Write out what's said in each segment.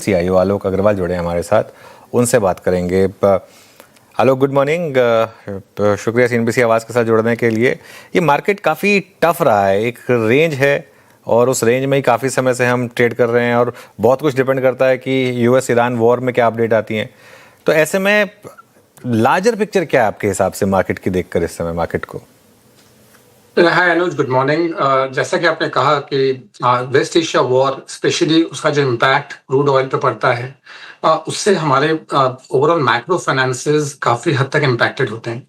CIO आलोक अग्रवाल जुड़े हैं हमारे साथ, उनसे बात करेंगे। आलोक, गुड मॉर्निंग। शुक्रिया CNBC आवाज़ के साथ जुड़ने के लिए। ये मार्केट काफ़ी टफ रहा है, एक रेंज है और उस रेंज में ही काफ़ी समय से हम ट्रेड कर रहे हैं और बहुत कुछ डिपेंड करता है कि US ईरान वॉर में क्या अपडेट आती हैं। तो ऐसे में लार्जर पिक्चर क्या है आपके हिसाब से मार्केट की देखकर इस समय मार्केट को? हाय अनुज, गुड मॉर्निंग। जैसा कि आपने कहा कि वेस्ट एशिया वॉर स्पेशली उसका जो इम्पैक्ट क्रूड ऑयल पे पड़ता है, उससे हमारे ओवरऑल मैक्रो फाइनेंसेस काफी हद तक इम्पैक्टेड होते हैं।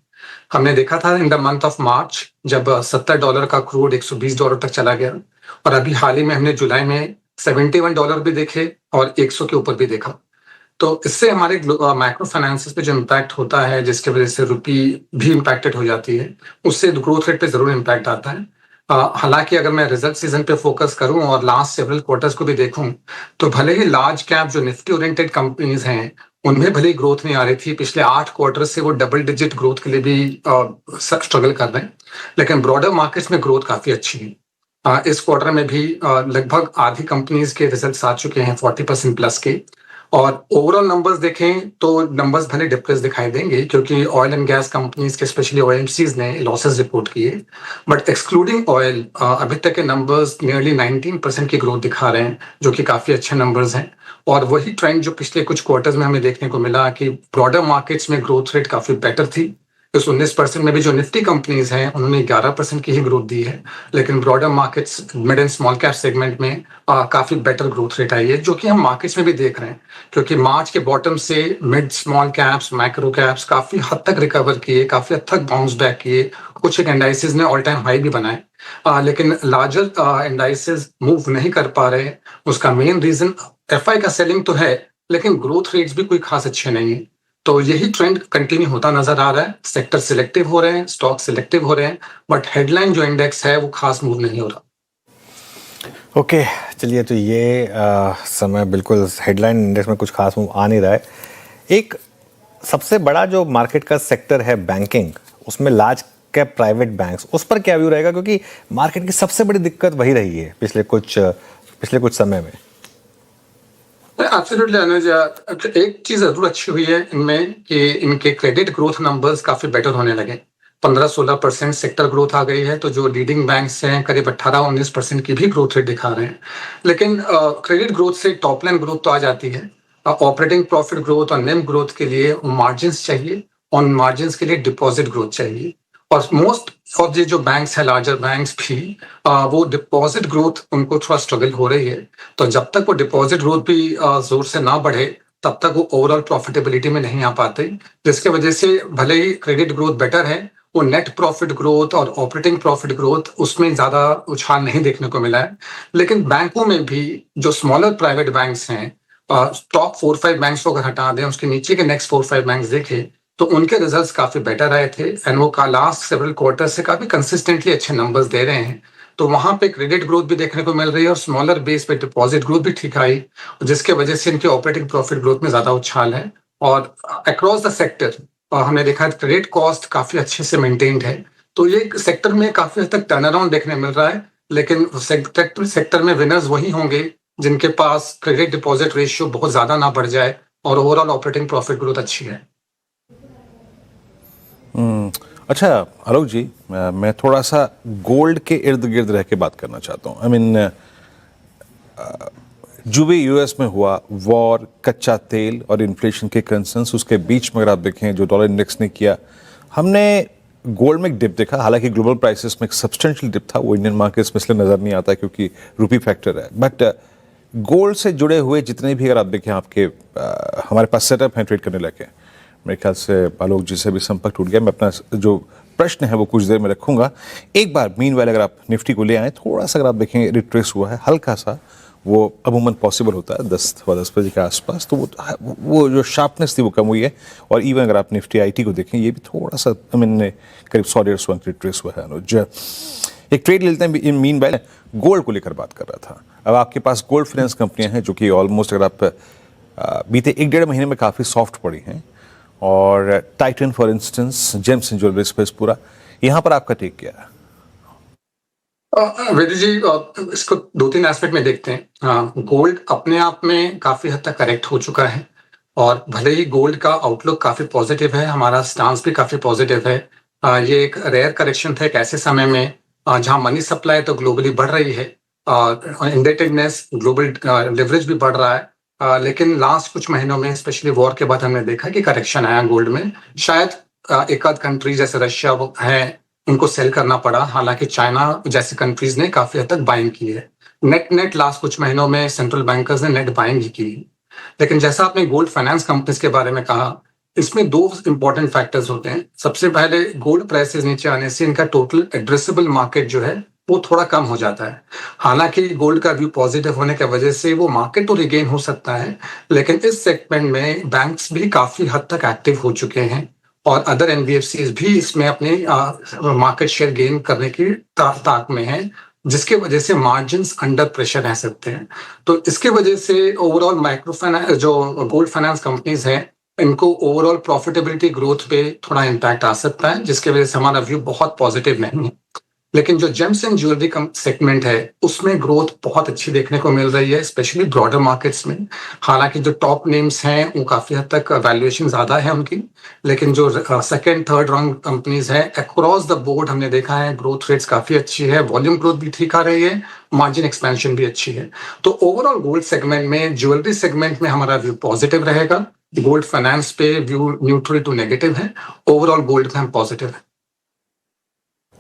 हमने देखा था in the month of March जब $70 का क्रूड $120 तक चला गया, और अभी हाल ही में हमने जुलाई में $71 भी देखे और 100 के ऊपर भी देखा। तो इससे हमारे माइक्रो फाइनेंसेस पे जो इम्पैक्ट होता है, जिसकी वजह से रुपी भी इम्पैक्टेड हो जाती है, उससे ग्रोथ रेट पे जरूर इम्पैक्ट आता है। हालांकि अगर मैं रिजल्ट सीजन पे फोकस करूं और लास्ट सेवरल क्वार्टर्स को भी देखूं, तो भले ही लार्ज कैप जो निफ्टी ओरिएंटेड कंपनीज हैं उनमें भले ही ग्रोथ नहीं आ रही थी, पिछले 8 क्वार्टर से वो डबल डिजिट ग्रोथ के लिए भी स्ट्रगल कर रहे हैं, लेकिन ब्रॉडर मार्केट्स में ग्रोथ काफी अच्छी है। इस क्वार्टर में भी लगभग आधी कंपनीज के रिजल्ट्स आ चुके हैं 40% प्लस के। और ओवरऑल नंबर्स देखें तो नंबर्स भले डिप्रेस दिखाई देंगे, क्योंकि ऑयल एंड गैस कंपनीज के स्पेशली OMCs ने लॉसेस रिपोर्ट किए, बट एक्सक्लूडिंग ऑयल अभी तक के नंबर्स नियरली 19% की ग्रोथ दिखा रहे हैं, जो कि काफी अच्छे नंबर्स हैं। और वही ट्रेंड जो पिछले कुछ क्वार्टर्स में हमें देखने को मिला कि ब्रॉडर मार्केट्स में ग्रोथ रेट काफी बेटर थी। इस 19% में भी जो निफ्टी कंपनीज हैं उन्होंने 11% की ही ग्रोथ दी है, लेकिन broader markets mid and small cap segment में काफी बेटर ग्रोथ रेट आई है, जो कि हम मार्केट्स में भी देख रहे हैं। क्योंकि मार्च के बॉटम से mid small caps, micro caps काफी हद तक रिकवर किए, काफी हद तक बाउंस बैक किए। कुछ एक इंडाइसेस ने ऑल टाइम हाई भी बनाए, लेकिन लार्जर इंडाइसेस मूव नहीं कर पा रहे। उसका मेन रीजन FI का सेलिंग तो है, लेकिन ग्रोथ रेट्स भी कोई खास अच्छे नहीं है। तो यही ट्रेंड कंटिन्यू होता नजर आ रहा है। सेक्टर सिलेक्टिव हो रहे हैं, स्टॉक सिलेक्टिव हो रहे हैं, बट हेडलाइन जो इंडेक्स है वो खास मूव नहीं हो रहा। ओके, चलिए, तो ये समय बिल्कुल हेडलाइन इंडेक्स में कुछ खास मूव आ नहीं रहा है। एक सबसे बड़ा जो मार्केट का सेक्टर है बैंकिंग, उसमें लार्ज कैप प्राइवेट बैंक्स, उस पर क्या व्यू रहेगा? क्योंकि मार्केट की सबसे बड़ी दिक्कत वही रही है पिछले कुछ समय में। एब्सोल्युटली अनुज, एक चीज जरूर अच्छी हुई है इनमें कि इनके क्रेडिट ग्रोथ नंबर्स काफी बेटर होने लगे। 15-16% सेक्टर ग्रोथ आ गई है, तो जो लीडिंग बैंक्स हैं करीब 18-19% की भी ग्रोथ रेट दिखा रहे हैं। लेकिन क्रेडिट ग्रोथ से टॉप लाइन ग्रोथ तो आ जाती है, ऑपरेटिंग प्रॉफिट ग्रोथ और नेम ग्रोथ के लिए मार्जिन चाहिए, और मार्जिन के लिए डिपॉजिट ग्रोथ चाहिए। और मोस्ट ऑफ जो बैंक्स है, लार्जर बैंक्स भी, वो डिपॉजिट ग्रोथ उनको थोड़ा स्ट्रगल हो रही है। तो जब तक वो डिपॉजिट ग्रोथ भी जोर से ना बढ़े, तब तक वो ओवरऑल प्रॉफिटेबिलिटी में नहीं आ पाते, जिसके वजह से भले ही क्रेडिट ग्रोथ बेटर है, वो नेट प्रॉफिट ग्रोथ और ऑपरेटिंग प्रॉफिट ग्रोथ उसमें ज्यादा उछाल नहीं देखने को मिला है। लेकिन बैंकों में भी जो स्मॉलर प्राइवेट बैंक्स हैं, टॉप 4-5 बैंक्स को अगर हटा दें, उसके नीचे के नेक्स्ट 4-5 बैंक्स देखें, तो उनके रिजल्ट्स काफी बेटर आए थे, एंड वो लास्ट सेवरल क्वार्टर से काफी कंसिस्टेंटली अच्छे नंबर्स दे रहे हैं। तो वहां पे क्रेडिट ग्रोथ भी देखने को मिल रही है, और स्मॉलर बेस पे डिपॉजिट ग्रोथ भी ठीक आई, जिसके वजह से इनके ऑपरेटिंग प्रॉफिट ग्रोथ में ज्यादा उछाल है। और अक्रॉस द सेक्टर हमने देखा है क्रेडिट कॉस्ट काफी अच्छे से मेंटेन्ड है। तो ये सेक्टर में काफी हद तक टर्न अराउंड देखने मिल रहा है, लेकिन सेक्टर में विनर्स वही होंगे जिनके पास क्रेडिट डिपॉजिट रेशियो बहुत ज्यादा ना बढ़ जाए और ओवरऑल ऑपरेटिंग प्रॉफिट ग्रोथ अच्छी है। अच्छा आलोक जी, मैं थोड़ा सा गोल्ड के इर्द गिर्द रह के बात करना चाहता हूँ। जो भी US में हुआ, वॉर, कच्चा तेल और इन्फ्लेशन के कंसर्न्स, उसके बीच में अगर आप देखें जो डॉलर इंडेक्स ने किया, हमने गोल्ड में एक डिप देखा। हालांकि ग्लोबल प्राइसेस में एक सब्सटेंशियल डिप था, वो इंडियन मार्केट्स में इसलिए नज़र नहीं आता क्योंकि रूपी फैक्टर है। बट गोल्ड से जुड़े हुए जितने भी अगर आप देखें आपके हमारे पास सेटअप हैं ट्रेड करने लगे, मेरे ख्याल से आलोक जी से भी संपर्क टूट गया। मैं अपना जो प्रश्न है वो कुछ देर में रखूंगा। एक बार मीनवाइल अगर आप निफ्टी को ले आए, थोड़ा सा अगर आप देखें रिट्रेस हुआ है हल्का सा, वो अमूमन पॉसिबल होता है 10 बजे के आसपास, तो वो जो शार्पनेस थी वो कम हुई है। और इवन अगर आप निफ्टी IT को देखें, ये भी थोड़ा सा करीब 100-150 अंक रिट्रेस हुआ है। अनुज, एक ट्रेड लेते हैं। मीनवाइल गोल्ड को लेकर बात कर रहा था। अब आपके पास गोल्ड फाइनेंस कंपनियां हैं जो कि ऑलमोस्ट अगर आप बीते 1-1.5 महीने में काफ़ी सॉफ्ट पड़ी हैं, और Titan for instance, James and jewellery space पूरा, यहाँ पर आपका टेक क्या है? वैद्य जी, इसको 2-3 एस्पेक्ट में देखते हैं। गोल्ड अपने आप में काफ़ी हद तक करेक्ट हो चुका है और भले ही गोल्ड का आउटलुक काफ़ी पॉजिटिव है, हमारा स्टांस भी काफ़ी पॉजिटिव है। ये एक रेयर करेक्शन था एक ऐसे समय में जहाँ मनी सप्लाई तो ग्लोबली बढ़ रही है, इंडेटेडनेस, ग्लोबल लिवरेज भी बढ़ रहा है। लेकिन लास्ट कुछ महीनों में स्पेशली वॉर के बाद हमने देखा कि करेक्शन आया गोल्ड में। शायद एक आध कंट्री जैसे रशिया वो है, उनको सेल करना पड़ा, हालांकि चाइना जैसी कंट्रीज ने काफी हद तक बाइंग की है। नेट नेट लास्ट कुछ महीनों में सेंट्रल बैंकर्स ने नेट बाइंग ही की है। लेकिन जैसा आपने गोल्ड फाइनेंस कंपनीज के बारे में कहा, इसमें दो इंपॉर्टेंट फैक्टर्स होते हैं। सबसे पहले गोल्ड प्राइसेस नीचे आने से इनका टोटल एड्रेसेबल मार्केट जो है वो थोड़ा कम हो जाता है। हालांकि गोल्ड का व्यू पॉजिटिव होने की वजह से वो मार्केट तो रिगेन हो सकता है, लेकिन इस सेगमेंट में बैंक्स भी काफी हद तक एक्टिव हो चुके हैं और अदर एनबीएफसीज भी इसमें अपने मार्केट शेयर गेन करने की ताक में है, जिसके वजह से मार्जिन्स अंडर प्रेशर रह सकते हैं। तो इसके वजह से ओवरऑल माइक्रो फाइनेंस जो गोल्ड फाइनेंस कंपनीज हैं, इनको ओवरऑल प्रॉफिटेबिलिटी ग्रोथ पे थोड़ा इम्पैक्ट आ सकता है, जिसकी वजह से हमारा व्यू बहुत पॉजिटिव नहीं है। लेकिन जो जेम्स एंड ज्वेलरी सेगमेंट है, उसमें ग्रोथ बहुत अच्छी देखने को मिल रही है, स्पेशली ब्रॉडर मार्केट्स में। हालांकि जो टॉप नेम्स हैं वो काफी हद तक वैल्यूएशन ज्यादा है उनकी, लेकिन जो सेकंड थर्ड रैंक कंपनीज हैं अक्रॉस द बोर्ड हमने देखा है ग्रोथ रेट्स काफी अच्छी है, वॉल्यूम ग्रोथ भी ठीक आ रही है, मार्जिन एक्सपेंशन भी अच्छी है। तो ओवरऑल गोल्ड सेगमेंट में, ज्वेलरी सेगमेंट में हमारा व्यू पॉजिटिव रहेगा। गोल्ड फाइनेंस पे व्यू न्यूट्रल टू नेगेटिव है, ओवरऑल गोल्ड पे हम पॉजिटिव है।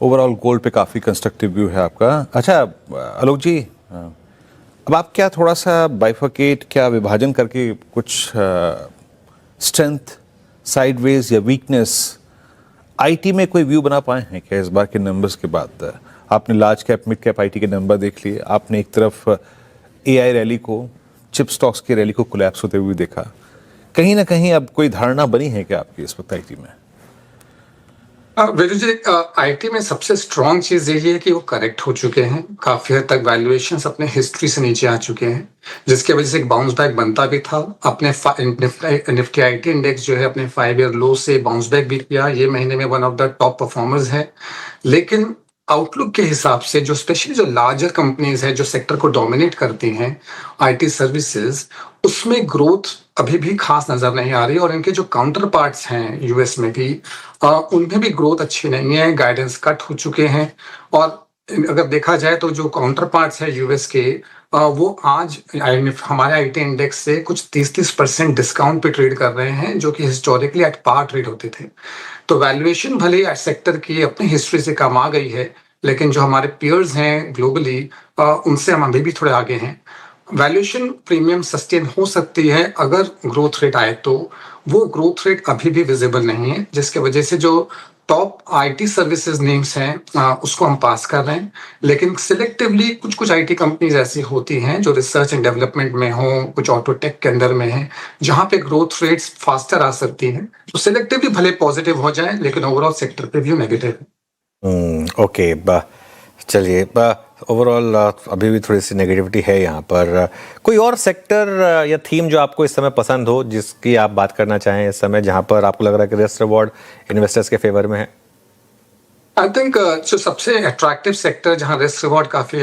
ओवरऑल गोल्ड पे काफ़ी कंस्ट्रक्टिव व्यू है आपका। अच्छा आलोक जी, अब आप क्या थोड़ा सा बाइफरकेट, क्या विभाजन करके कुछ स्ट्रेंथ, साइडवेज या वीकनेस आईटी में कोई व्यू बना पाए हैं क्या इस बार के नंबर्स के बाद? आपने large cap mid cap IT के नंबर देख लिए, आपने एक तरफ एआई रैली को, चिप स्टॉक्स की रैली को कोलैप्स होते हुए देखा। कहीं ना कहीं अब कोई धारणा बनी है क्या आपकी इस वक्त आईटी में? वेदु जी, आईटी में सबसे स्ट्रॉन्ग चीज यही है कि वो करेक्ट हो चुके हैं, काफी हद तक वैल्यूएशंस अपने हिस्ट्री से नीचे आ चुके हैं, जिसके वजह से एक बाउंस बैक बनता भी था। अपने निफ्टी आईटी इंडेक्स जो है अपने 5 ईयर लो से बाउंस बैक भी किया, ये महीने में one of the top performers है। लेकिन आउटलुक के हिसाब से जो स्पेशली जो लार्जर कंपनीज है जो सेक्टर को डोमिनेट करती हैं, आईटी सर्विसेज, उसमें ग्रोथ अभी भी खास नजर नहीं आ रही और इनके जो काउंटर पार्ट्स हैं यूएस में भी, उनमें भी ग्रोथ अच्छी नहीं है, गाइडेंस कट हो चुके हैं। और अगर देखा जाए तो जो काउंटर पार्ट्स है यूएस के, वो आज हमारे आईटी इंडेक्स से कुछ 30-30% डिस्काउंट पे ट्रेड कर रहे हैं, जो कि हिस्टोरिकली एट पार ट्रेड होते थे। तो वैल्यूएशन भले ही सेक्टर की अपनी हिस्ट्री से कम आ गई है, लेकिन जो हमारे पियर्स हैं ग्लोबली, उनसे हम अभी भी थोड़े आगे हैं। वैल्यूएशन प्रीमियम सस्टेन हो सकती है अगर ग्रोथ रेट आए, तो वो ग्रोथ रेट अभी भी विजिबल नहीं है, जिसके वजह से जो टॉप आईटी सर्विसेज नेम्स हैं उसको हम पास कर रहे हैं। लेकिन सिलेक्टिवली कुछ कुछ आईटी कंपनीज ऐसी होती हैं जो रिसर्च एंड डेवलपमेंट में हो, कुछ ऑटो टेक के अंदर में है, जहां पे ग्रोथ रेट्स फास्टर आ सकती हैं। तो सिलेक्टिवली भले पॉजिटिव हो जाए, लेकिन ओवरऑल सेक्टर पे व्यू नेगेटिव है। ओके, चलिए, ओवरऑल अभी भी थोड़ी सी नेगेटिविटी है यहाँ पर। कोई और सेक्टर या थीम जो आपको इस समय पसंद हो, जिसकी आप बात करना चाहें इस समय, जहाँ पर आपको लग रहा है कि रिस्क रिवॉर्ड इन्वेस्टर्स के फेवर में है? आई थिंक जो सबसे अट्रैक्टिव सेक्टर जहां रिस्क रिवॉर्ड काफी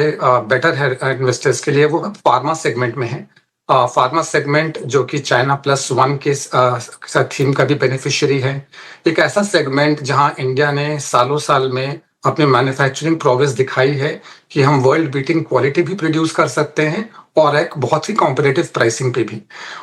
बेटर है इन्वेस्टर्स के लिए, वो फार्मा सेगमेंट में है। फार्मा सेगमेंट जो कि चाइना प्लस वन के थीम का भी बेनिफिशियरी है। एक ऐसा सेगमेंट जहां इंडिया ने सालों साल में अपने मैन्युफैक्चरिंग प्रोग्रेस दिखाई है कि हम वर्ल्ड बीटिंग क्वालिटी भी प्रोड्यूस कर सकते हैं और एक बहुत ही कॉम्पिटिटिव प्राइसिंग पे भी।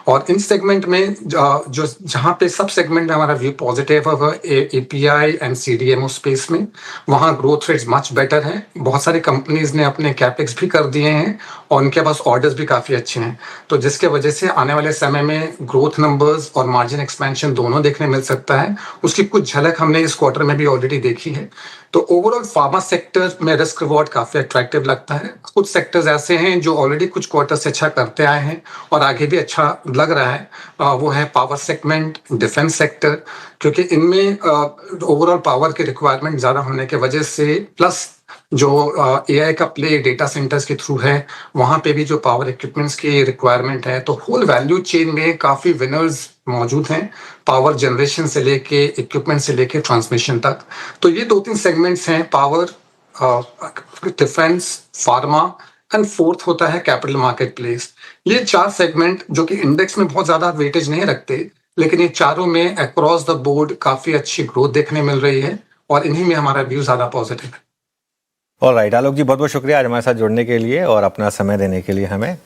और इन सेगमेंट में जो जहाँ पे सब सेगमेंट में हमारा व्यू पॉजिटिव है, एपीआई एंड सीडीएमओ स्पेस में, वहाँ ग्रोथ रेट्स मच बेटर है। बहुत सारी कंपनीज ने अपने कैपेक्स भी कर दिए हैं और उनके पास ऑर्डर्स भी काफी अच्छे हैं, तो जिसके वजह से आने वाले समय में ग्रोथ नंबर्स और मार्जिन एक्सपेंशन दोनों देखने मिल सकता है। उसकी कुछ झलक हमने इस क्वार्टर में भी ऑलरेडी देखी है। तो ओवरऑल फार्मा सेक्टर में रिस्क रिवॉर्ड काफी अट्रैक्टिव लगता है। कुछ सेक्टर्स ऐसे हैं जो ऑलरेडी कुछ क्वार्टर से अच्छा करते आए हैं और आगे भी अच्छा लग रहा है, वो है पावर सेगमेंट, डिफेंस सेक्टर, क्योंकि इनमें ओवरऑल पावर की रिक्वायरमेंट ज्यादा होने की वजह से, प्लस जो एआई का प्ले डेटा सेंटर्स के थ्रू है, वहां पे भी जो पावर इक्विपमेंट्स की रिक्वायरमेंट है, तो होल वैल्यू चेन में काफी विनर्स मौजूद हैं, पावर जनरेशन से लेके इक्विपमेंट से लेके ट्रांसमिशन तक। तो ये 2-3 सेगमेंट्स हैं, power, defence, pharma and fourth होता है कैपिटल मार्केट प्लेस। ये 4 सेगमेंट जो कि इंडेक्स में बहुत ज़्यादा वेटेज नहीं रखते, लेकिन ये चारों में अक्रॉस द बोर्ड काफ़ी अच्छी ग्रोथ देखने मिल रही है और इन्हीं में हमारा व्यू ज़्यादा पॉजिटिव है। ऑलराइट आलोक जी, बहुत बहुत शुक्रिया आज हमारे साथ जुड़ने के लिए और अपना समय देने के लिए हमें।